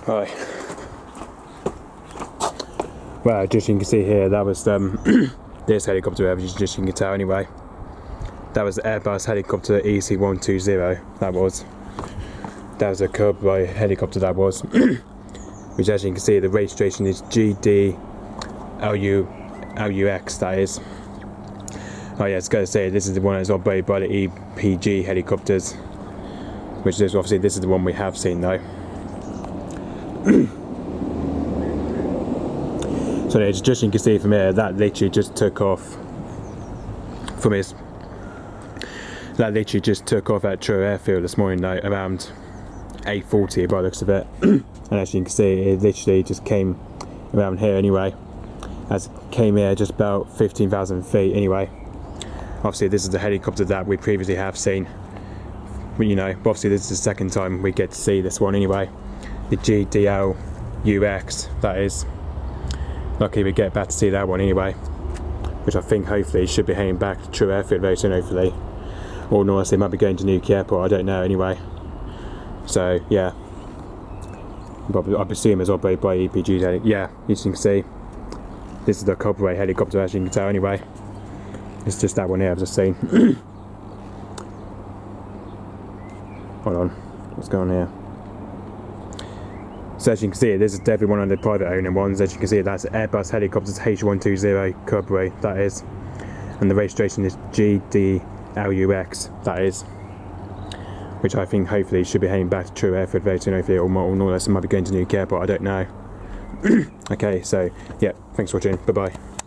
Right. Well, just you can see here, that was this helicopter, just you can tell anyway. That was the Airbus helicopter EC120, that was a Colibri helicopter, that was. Which, as you can see, the registration is G-DLUX, that is. Oh yeah, it's going to say this is the one that's operated by the EBG helicopters, which is obviously this is the one we have seen though. So yeah, just you can see from here, that literally just took off from his. That literally just took off at Truro Airfield this morning though, around 8:40 by the looks of it. And as you can see, it literally just came around here anyway. As it came here just about 15,000 feet anyway. Obviously this is the helicopter that we previously have seen. You know, but obviously this is the second time we get to see this one anyway. The G-DLUX, that is. Luckily we get back to see that one anyway. Which I think hopefully should be heading back to Truro Airfield very soon, hopefully. Or honestly, it might be going to Newquay Airport, I don't know anyway. So yeah. But I presume it's operated by EBG. Yeah, as you can see. This is the Colibri helicopter, as you can tell anyway. It's just that one here I've just seen. Hold on, what's going on here? So as you can see, this is definitely one of the private owner ones. As you can see, that's Airbus helicopters H120 Colibri, that is. And the registration is G-DLUX, that is. Which I think hopefully should be heading back to Truro Airfield very soon, hopefully, or more or less it might be going to Newquay Airport, I don't know. Okay, so yeah, thanks for watching, bye bye.